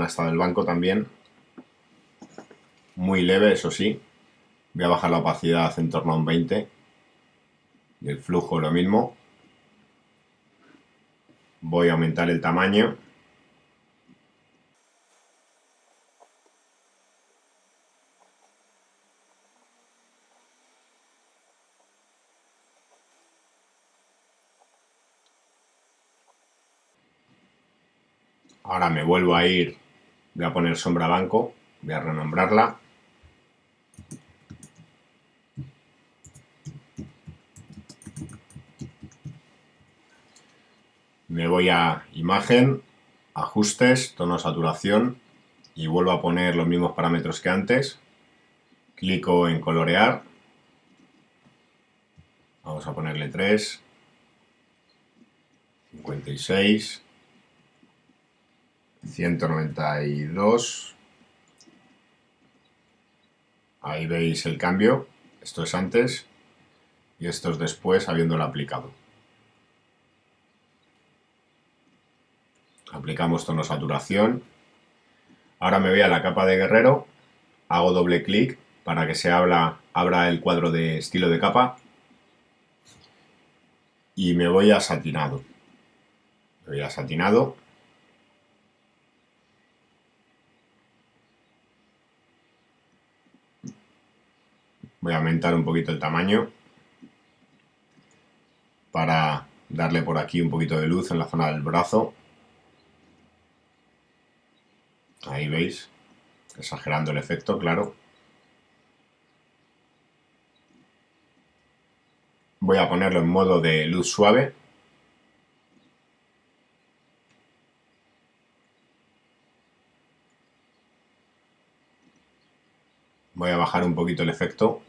zona esta del banco también. Muy leve, eso sí. Voy a bajar la opacidad en torno a un 20. Y el flujo lo mismo. Voy a aumentar el tamaño. Ahora me vuelvo a ir, voy a poner sombra banco, voy a renombrarla. Me voy a imagen, ajustes, tono saturación y vuelvo a poner los mismos parámetros que antes. Clico en colorear. Vamos a ponerle 3, 56, 192. Ahí veis el cambio. Esto es antes y esto es después habiéndolo aplicado. Aplicamos tono saturación. Ahora me voy a la capa de guerrero, hago doble clic para que se abra el cuadro de estilo de capa y me voy a satinado. Me voy a satinado. Voy a aumentar un poquito el tamaño para darle por aquí un poquito de luz en la zona del brazo. Ahí veis, exagerando el efecto, claro. Voy a ponerlo en modo de luz suave. Voy a bajar un poquito el efecto.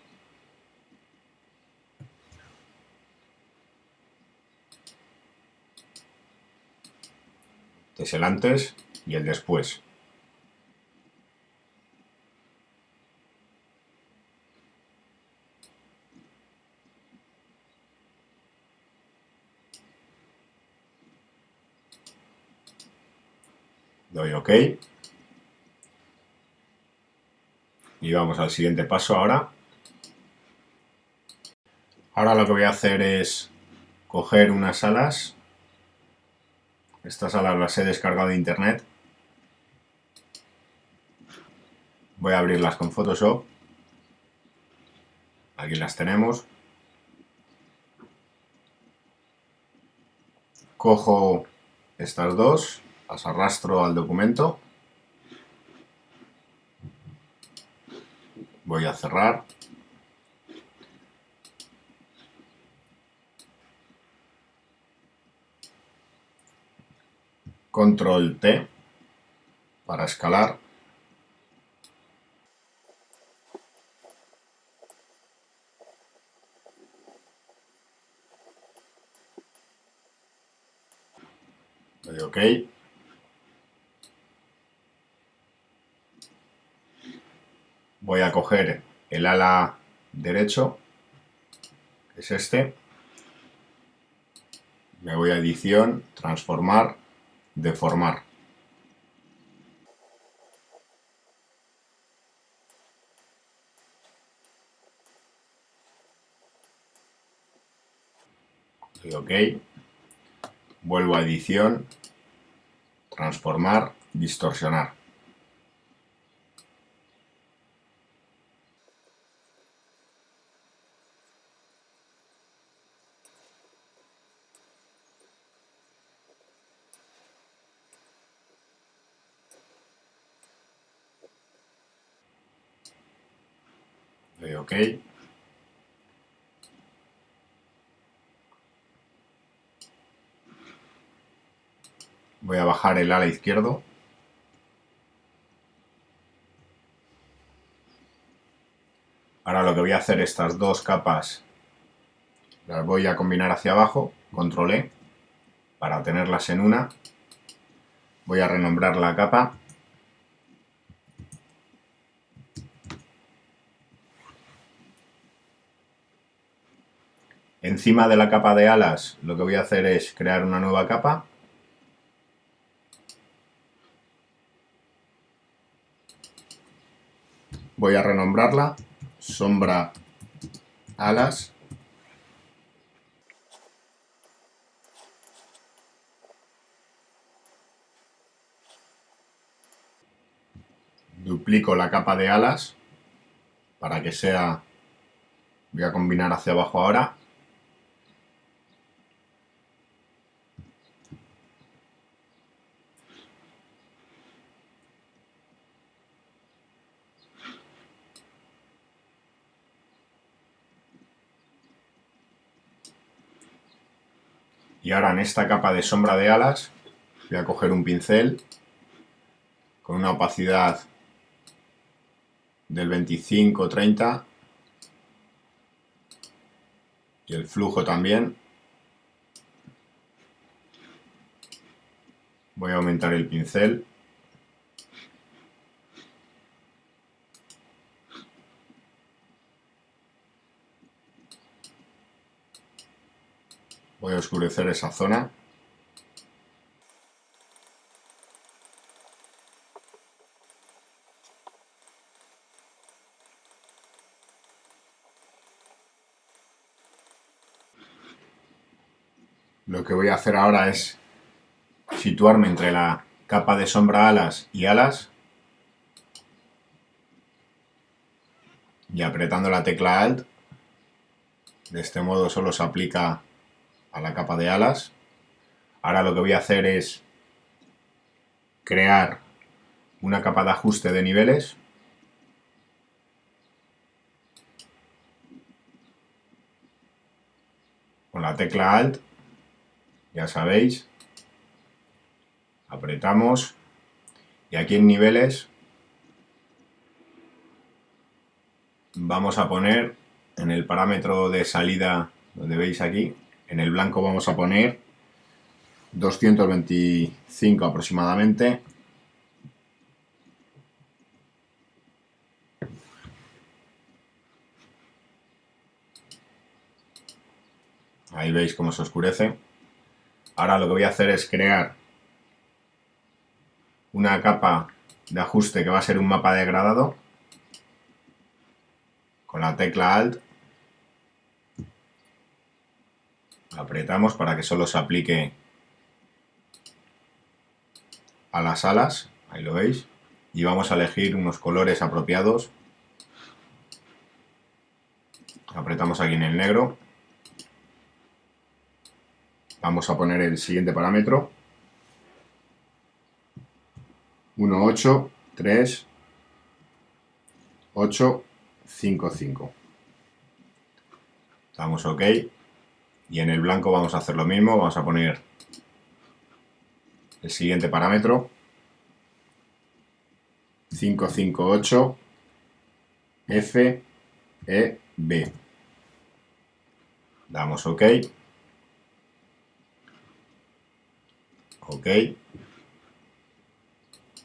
Este es el antes y el después. Doy OK. Y vamos al siguiente paso ahora. Ahora lo que voy a hacer es coger unas alas. Estas alas las he descargado de internet. Voy a abrirlas con Photoshop. Aquí las tenemos. Cojo estas dos, las arrastro al documento. Voy a cerrar. Control T para escalar. Doy OK. Voy a coger el ala derecho, que es este. Me voy a edición, transformar, deformar. Doy OK. Vuelvo a edición, transformar, distorsionar. Doy OK. Voy a bajar el ala izquierdo. Ahora lo que voy a hacer, estas dos capas las voy a combinar hacia abajo, control E, para tenerlas en una. Voy a renombrar la capa. Encima de la capa de alas lo que voy a hacer es crear una nueva capa. voy a renombrarla sombra alas. Duplico la capa de alas para que sea, voy a combinar hacia abajo ahora. Y ahora en esta capa de sombra de alas voy a coger un pincel con una opacidad del 25-30 y el flujo también. Voy a aumentar el pincel. Voy a oscurecer esa zona. Lo que voy a hacer ahora es situarme entre la capa de sombra alas y alas y apretando la tecla Alt. De este modo solo se aplica a la capa de alas. Ahora lo que voy a hacer es crear una capa de ajuste de niveles. Con la tecla Alt, ya sabéis, apretamos y aquí en niveles vamos a poner en el parámetro de salida, donde veis aquí, en el blanco vamos a poner 225 aproximadamente. Ahí veis cómo se oscurece. Ahora lo que voy a hacer es crear una capa de ajuste que va a ser un mapa degradado. Con la tecla Alt apretamos para que solo se aplique a las alas, ahí lo veis, y vamos a elegir unos colores apropiados. Apretamos aquí en el negro. Vamos a poner el siguiente parámetro. 1, 8, 3, 8, 5, 5. Damos OK. Y en el blanco vamos a hacer lo mismo. Vamos a poner el siguiente parámetro. 5, 5, 8, F, E, B. Damos OK. OK.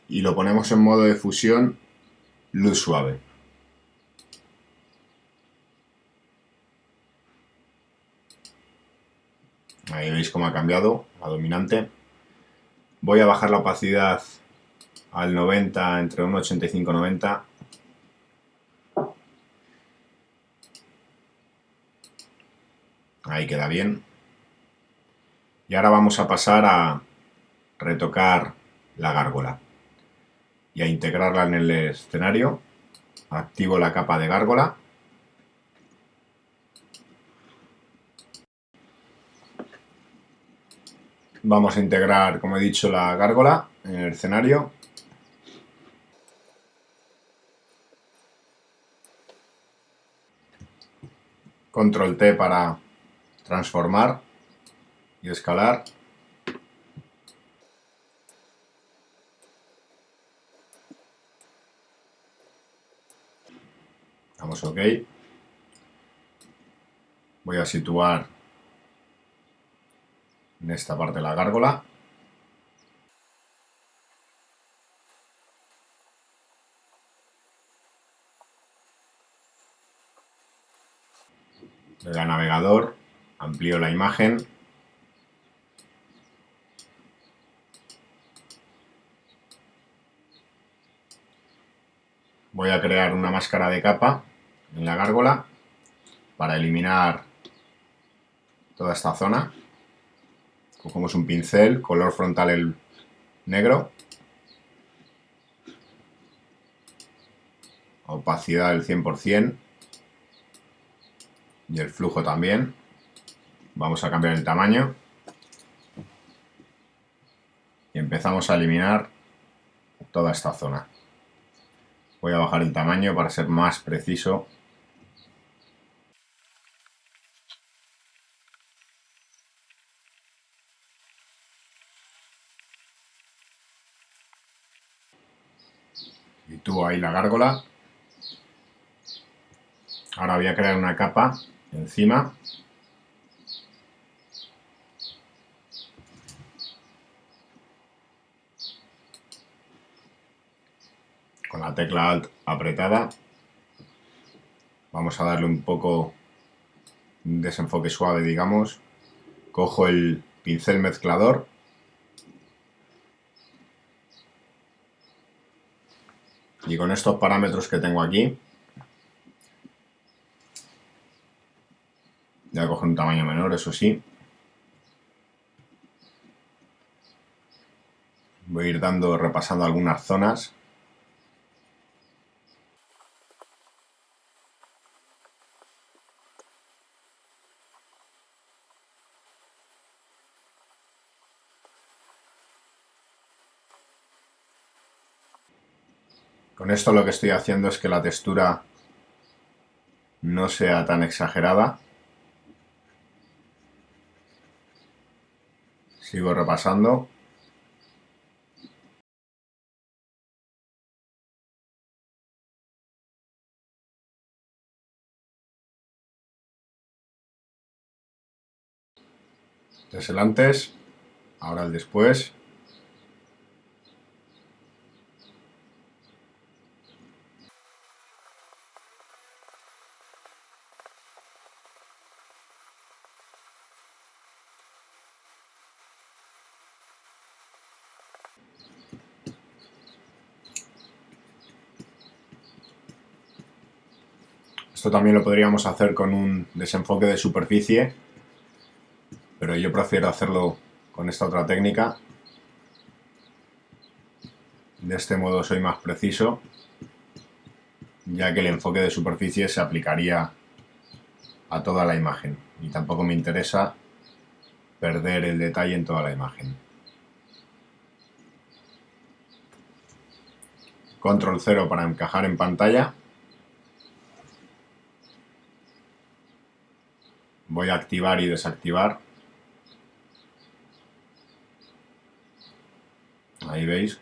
Y lo ponemos en modo de fusión luz suave. Ahí veis cómo ha cambiado la dominante. Voy a bajar la opacidad al 90, entre un 85 y 90. Ahí queda bien. Y ahora vamos a pasar a retocar la gárgola y a integrarla en el escenario. Activo la capa de gárgola. Vamos a integrar, como he dicho, la gárgola en el escenario. Control T para transformar y escalar. Damos OK. Voy a situar en esta parte la gárgola. Le doy a navegador, amplío la imagen. voy a crear una máscara de capa en la gárgola para eliminar toda esta zona. Cogemos un pincel, color frontal el negro, opacidad del 100% y el flujo también. Vamos a cambiar el tamaño y empezamos a eliminar toda esta zona. Voy a bajar el tamaño para ser más preciso. Y tú ahí la gárgola. Ahora voy a crear una capa encima. Con la tecla Alt apretada. Vamos a darle un poco un desenfoque suave, digamos. Cojo el pincel mezclador. Y con estos parámetros que tengo aquí, voy a coger un tamaño menor, eso sí. Voy a ir repasando algunas zonas. Con esto lo que estoy haciendo es que la textura no sea tan exagerada. Sigo repasando. Este es el antes, ahora el después. Esto también lo podríamos hacer con un desenfoque de superficie, pero yo prefiero hacerlo con esta otra técnica. De este modo soy más preciso, ya que el enfoque de superficie se aplicaría a toda la imagen y tampoco me interesa perder el detalle en toda la imagen. Control 0 para encajar en pantalla. Voy a activar y desactivar. Ahí veis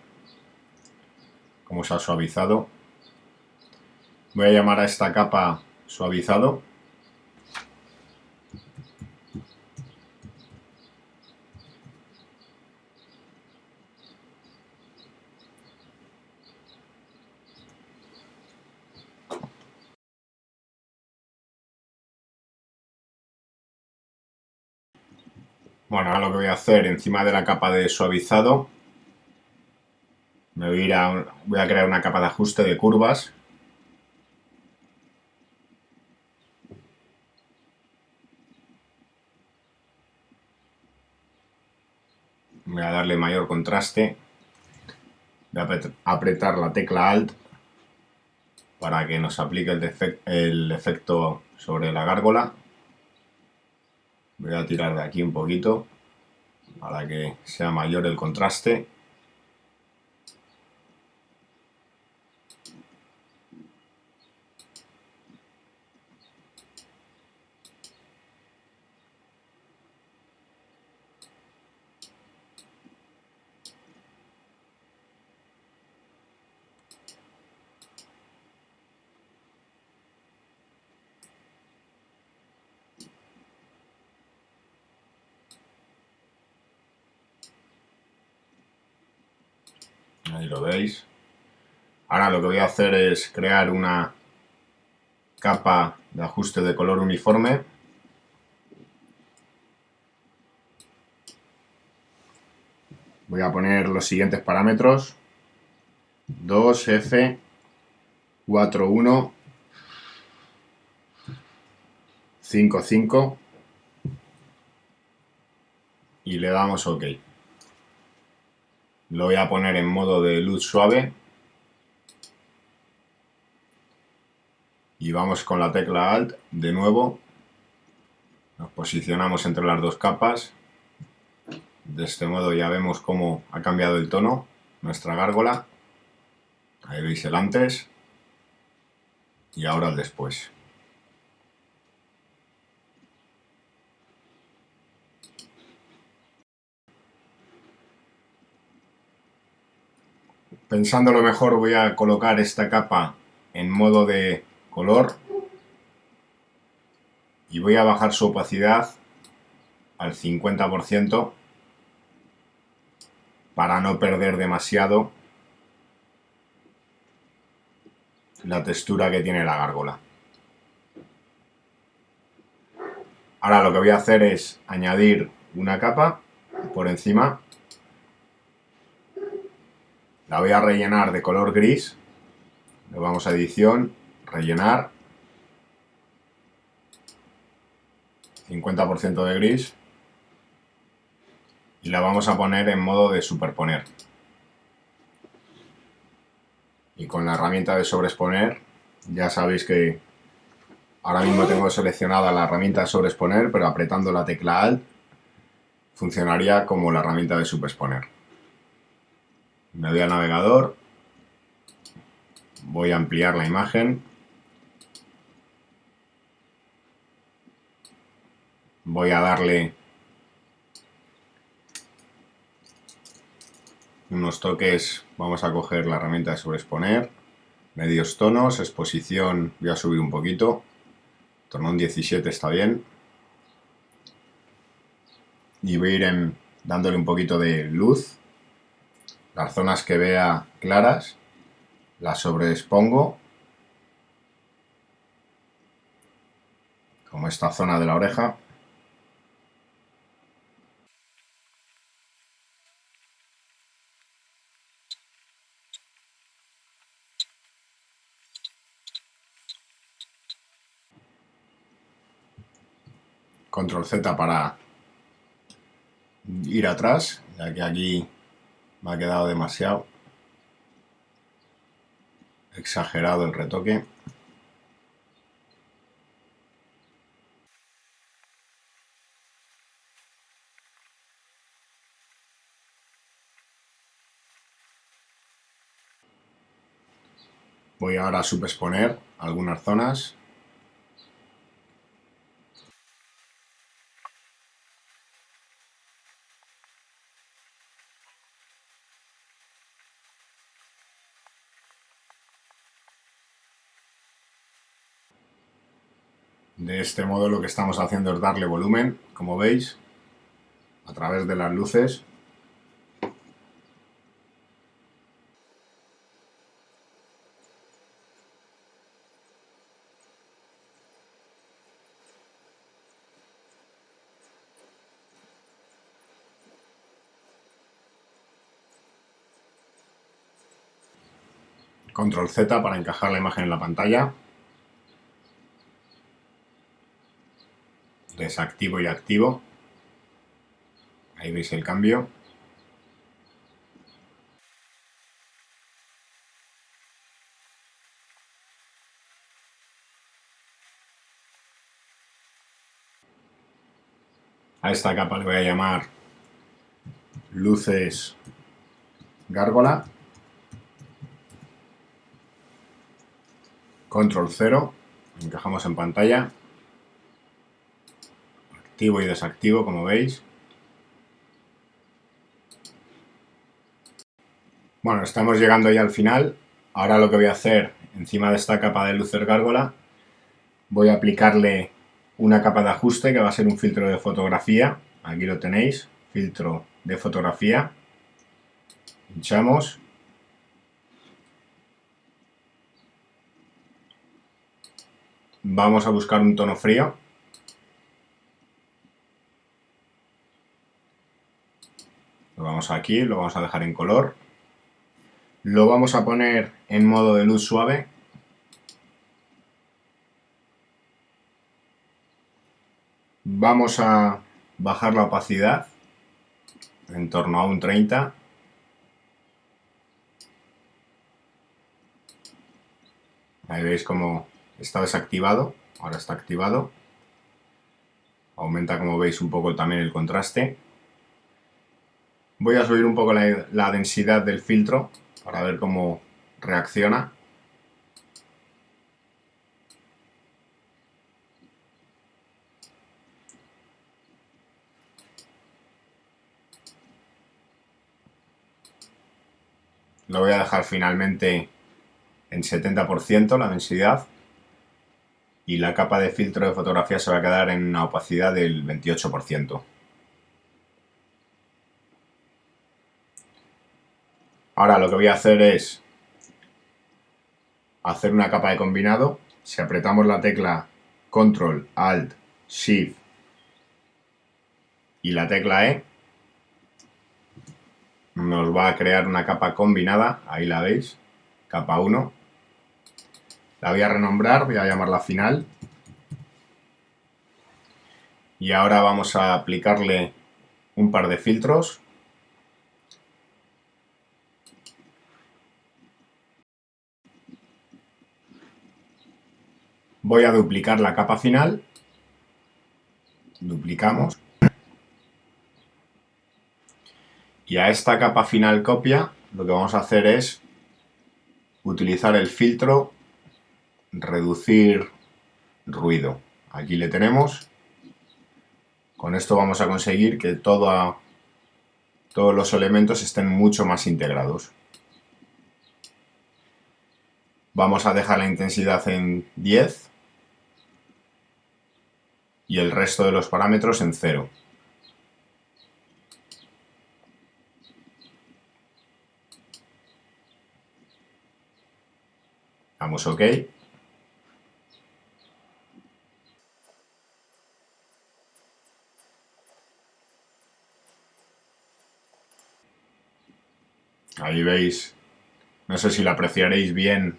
cómo se ha suavizado. Voy a llamar a esta capa suavizado. Bueno, ahora lo que voy a hacer encima de la capa de suavizado, voy a crear una capa de ajuste de curvas. Voy a darle mayor contraste. Voy a apretar la tecla Alt para que nos aplique el efecto sobre la gárgola. Voy a tirar de aquí un poquito para que sea mayor el contraste. Ahí lo veis. Ahora lo que voy a hacer es crear una capa de ajuste de color uniforme. Voy a poner los siguientes parámetros: 2F, 4-1, 5-5 y le damos OK. Lo voy a poner en modo de luz suave y vamos con la tecla Alt de nuevo. Nos posicionamos entre las dos capas. De este modo ya vemos cómo ha cambiado el tono nuestra gárgola. Ahí veis el antes y ahora el después. Pensándolo mejor, voy a colocar esta capa en modo de color y voy a bajar su opacidad al 50% para no perder demasiado la textura que tiene la gárgola. Ahora lo que voy a hacer es añadir una capa por encima. La voy a rellenar de color gris. Le vamos a edición, rellenar, 50% de gris y la vamos a poner en modo de superponer. Y con la herramienta de sobreexponer, ya sabéis que ahora mismo tengo seleccionada la herramienta de sobreexponer, pero apretando la tecla Alt funcionaría como la herramienta de superexponer. Me voy al navegador, voy a ampliar la imagen, voy a darle unos toques, vamos a coger la herramienta de sobreexponer, medios tonos, exposición voy a subir un poquito, en torno a un 17 está bien, y voy a ir dándole un poquito de luz. Las zonas que vea claras las sobreexpongo, como esta zona de la oreja. Control Z para ir atrás, ya que aquí me ha quedado demasiado exagerado el retoque. Voy ahora a subexponer algunas zonas. De este modo lo que estamos haciendo es darle volumen, como veis, a través de las luces. Control Z para encajar la imagen en la pantalla. Desactivo y activo. Ahí veis el cambio. A esta capa le voy a llamar luces gárgola. Control 0. Encajamos en pantalla. Activo y desactivo, como veis. Bueno, estamos llegando ya al final. Ahora lo que voy a hacer, encima de esta capa de luces gárgola, voy a aplicarle una capa de ajuste que va a ser un filtro de fotografía. Aquí lo tenéis, filtro de fotografía. Pinchamos. Vamos a buscar un tono frío. Lo vamos aquí, lo vamos a dejar en color. Lo vamos a poner en modo de luz suave. Vamos a bajar la opacidad en torno a un 30. Ahí veis cómo está desactivado, ahora está activado. Aumenta, como veis, un poco también el contraste. Voy a subir un poco la densidad del filtro para ver cómo reacciona. Lo voy a dejar finalmente en 70% la densidad y la capa de filtro de fotografía se va a quedar en una opacidad del 28%. Ahora lo que voy a hacer es hacer una capa de combinado. Si apretamos la tecla Control, Alt, Shift y la tecla E, nos va a crear una capa combinada, ahí la veis, capa 1. La voy a renombrar, voy a llamarla final. Y ahora vamos a aplicarle un par de filtros. Voy a duplicar la capa final. Duplicamos. Y a esta capa final copia, lo que vamos a hacer es utilizar el filtro reducir ruido. Aquí le tenemos. Con esto vamos a conseguir que todos los elementos estén mucho más integrados. Vamos a dejar la intensidad en 10 y el resto de los parámetros en 0. Damos OK. Ahí veis, no sé si lo apreciaréis bien,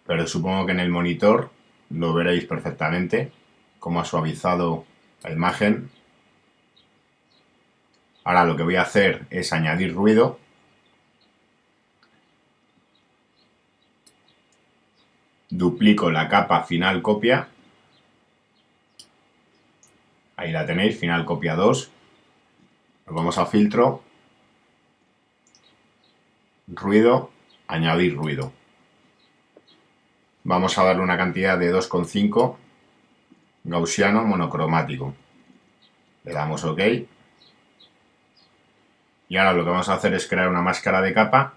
pero supongo que en el monitor lo veréis perfectamente, cómo ha suavizado la imagen. Ahora lo que voy a hacer es añadir ruido. Duplico la capa final copia. Ahí la tenéis, final copia 2. Nos vamos a filtro, ruido, añadir ruido. Vamos a darle una cantidad de 2,5, gaussiano monocromático. Le damos OK. Y ahora lo que vamos a hacer es crear una máscara de capa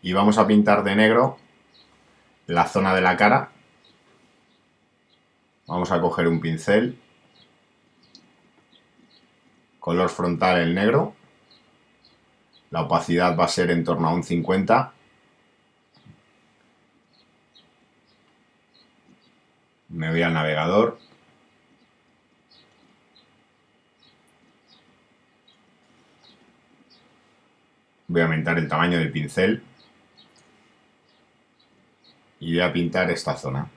y vamos a pintar de negro la zona de la cara. Vamos a coger un pincel, color frontal el negro, la opacidad va a ser en torno a un 50. Me voy al navegador. Voy a aumentar el tamaño del pincel y voy a pintar esta zona.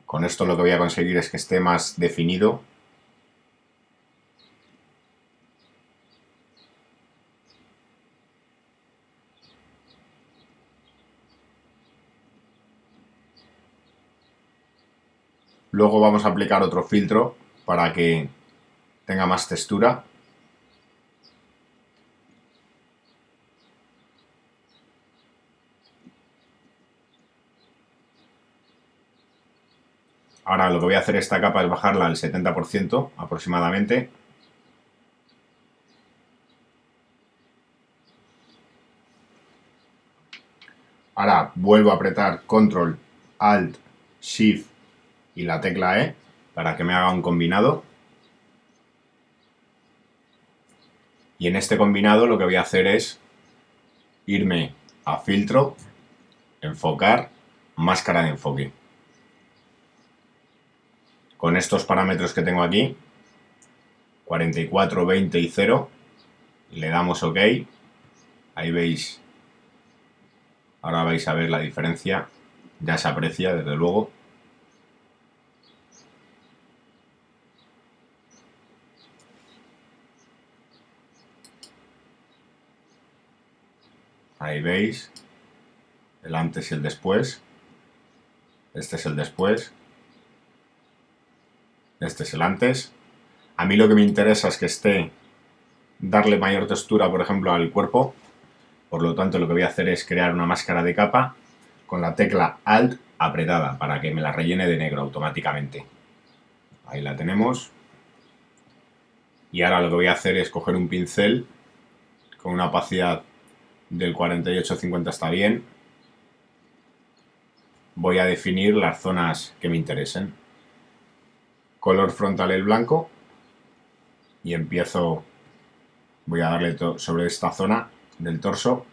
Con esto lo que voy a conseguir es que esté más definido. Luego vamos a aplicar otro filtro para que tenga más textura. Ahora lo que voy a hacer esta capa es bajarla al 70% aproximadamente. Ahora vuelvo a apretar Control, Alt, Shift y la tecla E para que me haga un combinado. Y en este combinado lo que voy a hacer es irme a filtro, enfocar, máscara de enfoque. Con estos parámetros que tengo aquí, 44, 20 y 0, le damos OK. Ahí veis, ahora vais a ver la diferencia. Ya se aprecia, desde luego. Ahí veis el antes y el después. Este es el después. Este es el antes. A mí lo que me interesa es que esté, darle mayor textura, por ejemplo, al cuerpo. Por lo tanto, lo que voy a hacer es crear una máscara de capa con la tecla Alt apretada para que me la rellene de negro automáticamente. Ahí la tenemos. Y ahora lo que voy a hacer es coger un pincel con una opacidad del 48-50 está bien. Voy a definir las zonas que me interesen. Color frontal el blanco y empiezo, voy a darle sobre esta zona del torso.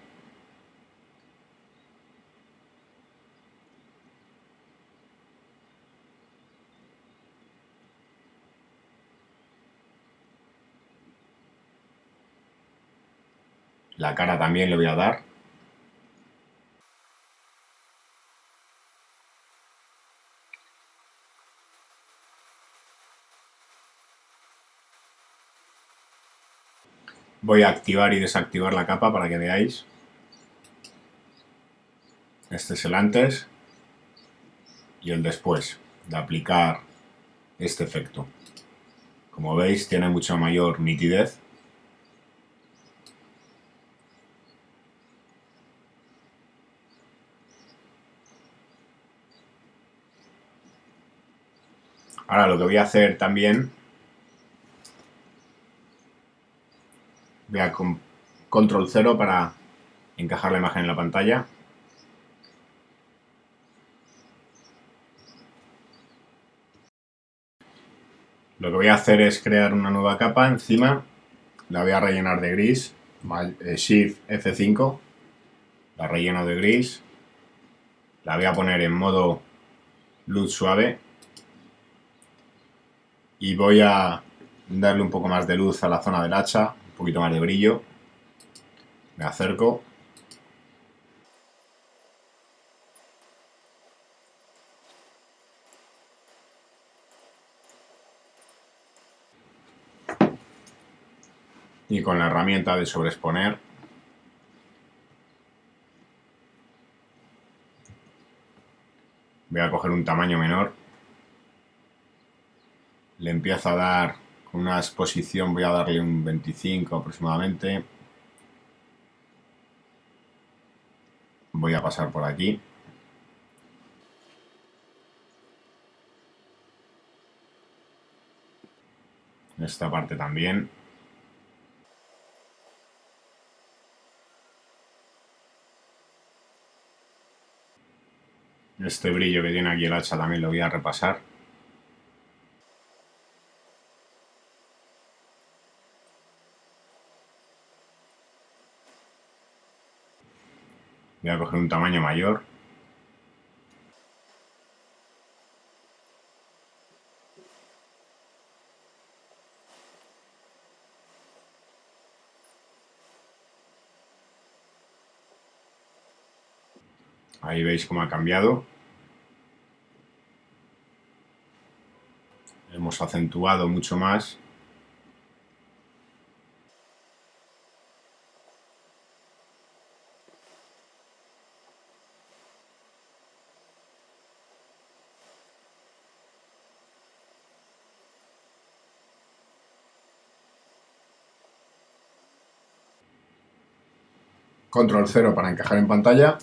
La cara también le voy a dar. Voy a activar y desactivar la capa para que veáis. Este es el antes y el después de aplicar este efecto. Como veis, tiene mucha mayor nitidez. Ahora lo que voy a hacer también, voy a control 0 para encajar la imagen en la pantalla. Lo que voy a hacer es crear una nueva capa encima, la voy a rellenar de gris, Shift F5, la relleno de gris, la voy a poner en modo luz suave y voy a darle un poco más de luz a la zona del hacha, un poquito más de brillo. Me acerco. Y con la herramienta de sobreexponer voy a coger un tamaño menor. Le empiezo a dar con una exposición, voy a darle un 25 aproximadamente. Voy a pasar por aquí. Esta parte también. Este brillo que tiene aquí el hacha también lo voy a repasar. Voy a coger un tamaño mayor. Ahí veis cómo ha cambiado. Hemos acentuado mucho más. Control 0 para encajar en pantalla.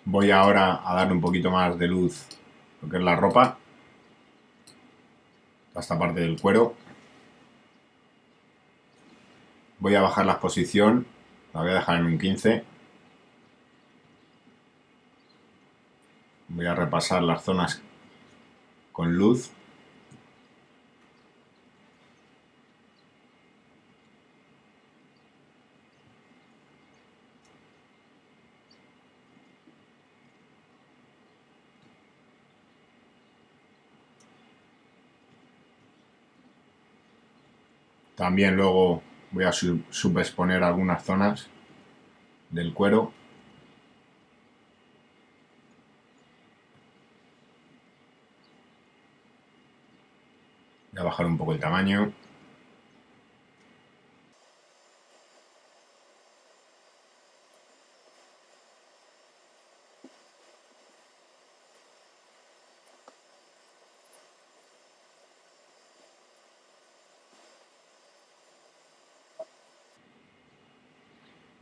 Voy ahora a darle un poquito más de luz lo que es la ropa. A esta parte del cuero. Voy a bajar la exposición. La voy a dejar en un 15. Voy a repasar las zonas con luz. También luego voy a subexponer algunas zonas. del cuero. Voy a bajar un poco el tamaño.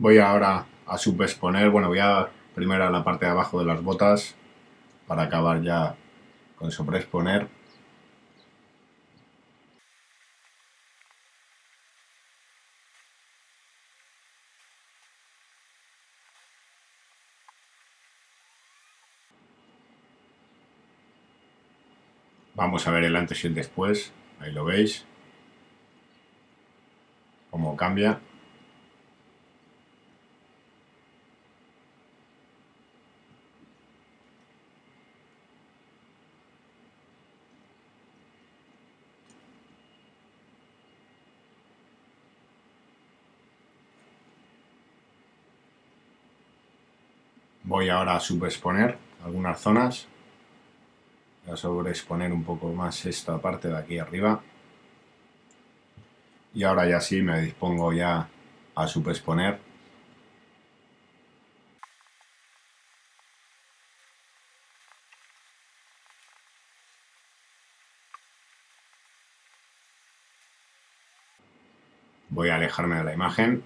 Voy ahora a subexponer, bueno, voy a primero a la parte de abajo de las botas para acabar ya con sobreexponer. Vamos a ver el antes y el después, ahí lo veis, cómo cambia. Voy ahora a subexponer algunas zonas. Voy a sobreexponer un poco más esta parte de aquí arriba. Y ahora ya sí me dispongo ya a subexponer. Voy a alejarme de la imagen.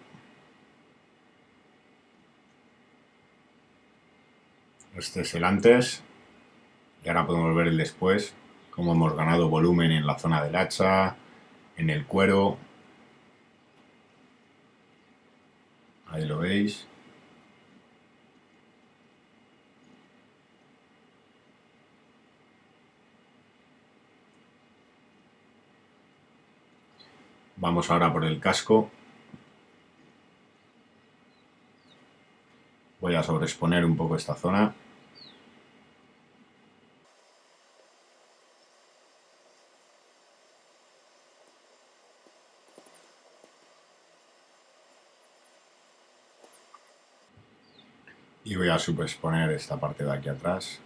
Este es el antes. Y ahora podemos ver el después. Cómo hemos ganado volumen en la zona del hacha, en el cuero. Ahí lo veis. Vamos ahora por el casco. Voy a sobreexponer un poco esta zona. Y voy a subexponer esta parte de aquí atrás.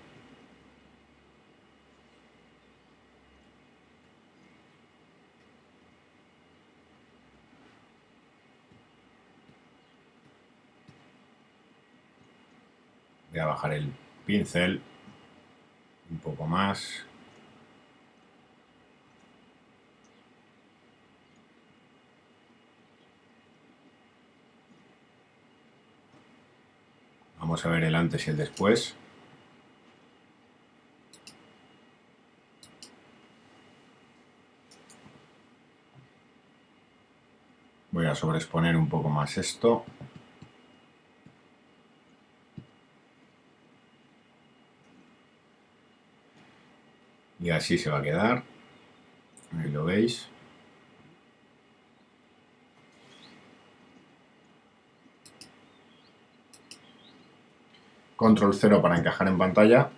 Voy a bajar el pincel un poco más. Vamos a ver el antes y el después. Voy a sobreexponer un poco más esto. Y así se va a quedar. Ahí lo veis. Control 0 para encajar en pantalla.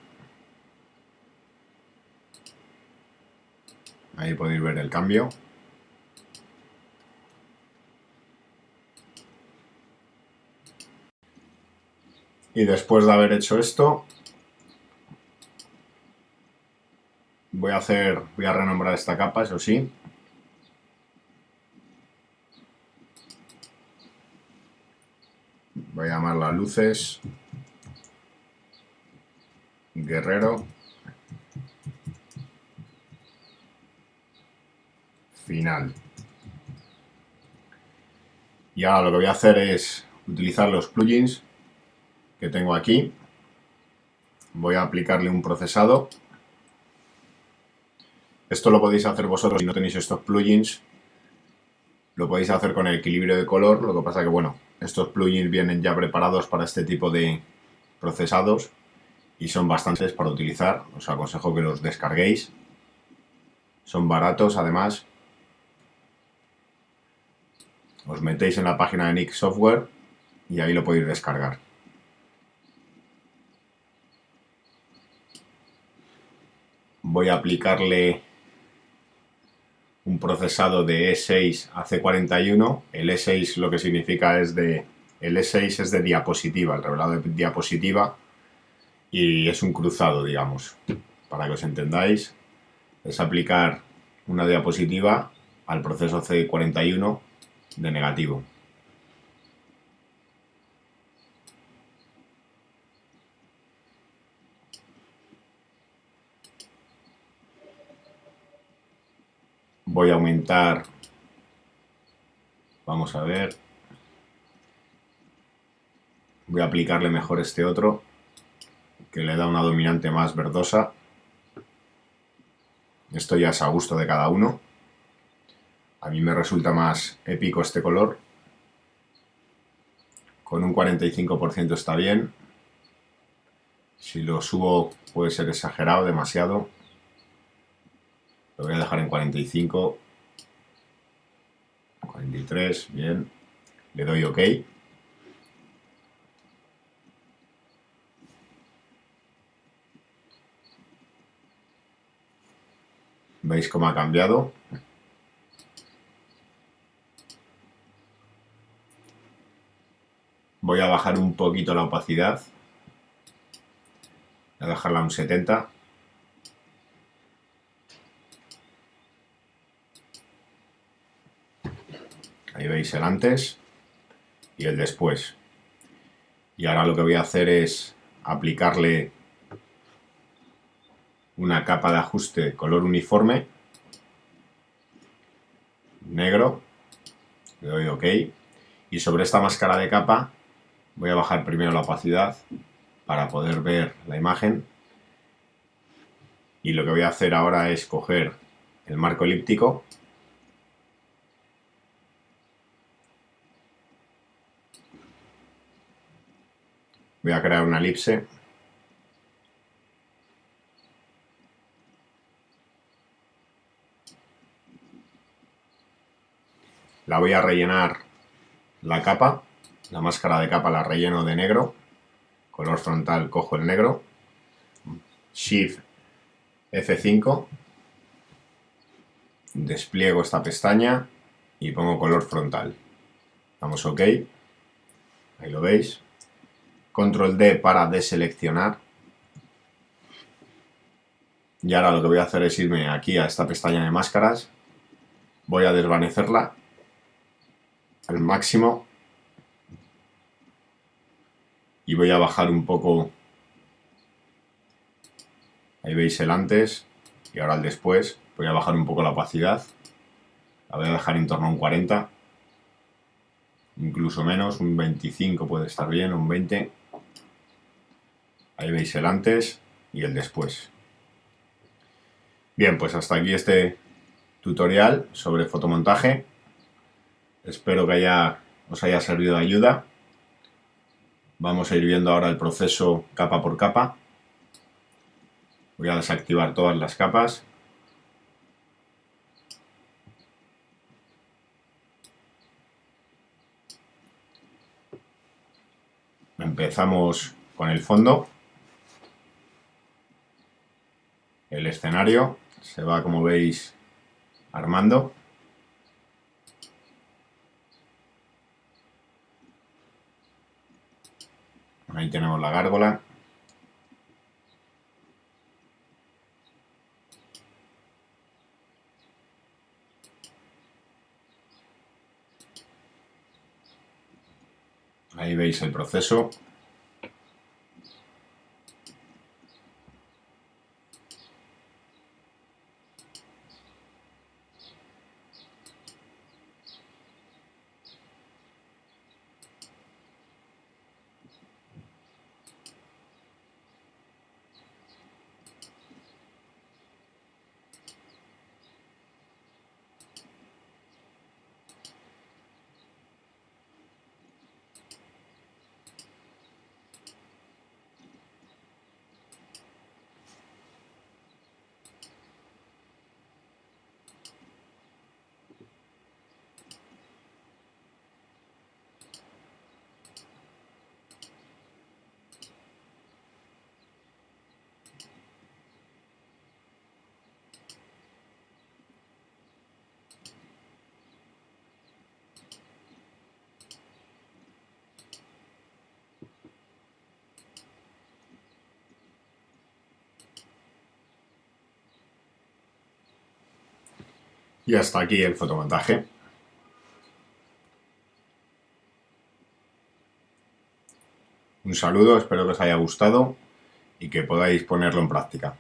Ahí podéis ver el cambio. Y después de haber hecho esto, voy a renombrar esta capa, eso sí. Voy a llamarla luces guerrero final. Y ahora lo que voy a hacer es utilizar los plugins que tengo aquí. Voy a aplicarle un procesado. Esto lo podéis hacer vosotros si no tenéis estos plugins. Lo podéis hacer con el equilibrio de color. Lo que pasa que, bueno, estos plugins vienen ya preparados para este tipo de procesados y son bastantes para utilizar. Os aconsejo que los descarguéis. Son baratos, además. Os metéis en la página de Nik Software y ahí lo podéis descargar. Voy a aplicarle un procesado de E6 a C41. El E6 lo que significa es de El E6 es de diapositiva, el revelado de diapositiva, y es un cruzado, digamos. Para que os entendáis, es aplicar una diapositiva al proceso C41 de negativo. Voy a aumentar, vamos a ver, voy a aplicarle mejor este otro, que le da una dominante más verdosa. Esto ya es a gusto de cada uno. A mí me resulta más épico este color. Con un 45% está bien. Si lo subo puede ser exagerado, demasiado. Lo voy a dejar en 45. 43, bien. Le doy OK. ¿Veis cómo ha cambiado? Voy a bajar un poquito la opacidad. Voy a dejarla a un 70. Ahí veis el antes y el después. Y ahora lo que voy a hacer es aplicarle una capa de ajuste color uniforme, negro, le doy OK, y sobre esta máscara de capa voy a bajar primero la opacidad para poder ver la imagen, y lo que voy a hacer ahora es coger el marco elíptico, voy a crear una elipse, la voy a rellenar la capa, la máscara de capa la relleno de negro, color frontal cojo el negro, Shift F5, despliego esta pestaña y pongo color frontal. Damos OK, ahí lo veis. Control D para deseleccionar. Y ahora lo que voy a hacer es irme aquí a esta pestaña de máscaras, voy a desvanecerla al máximo y voy a bajar un poco, ahí veis el antes y ahora el después, voy a bajar un poco la opacidad, la voy a dejar en torno a un 40, incluso menos, un 25 puede estar bien, un 20, ahí veis el antes y el después. Bien, pues hasta aquí este tutorial sobre fotomontaje, espero que os haya servido de ayuda. Vamos a ir viendo ahora el proceso capa por capa. Voy a desactivar todas las capas. Empezamos con el fondo. El escenario se va, como veis, armando. Ahí tenemos la gárgola. Ahí veis el proceso. Y hasta aquí el fotomontaje. Un saludo, espero que os haya gustado y que podáis ponerlo en práctica.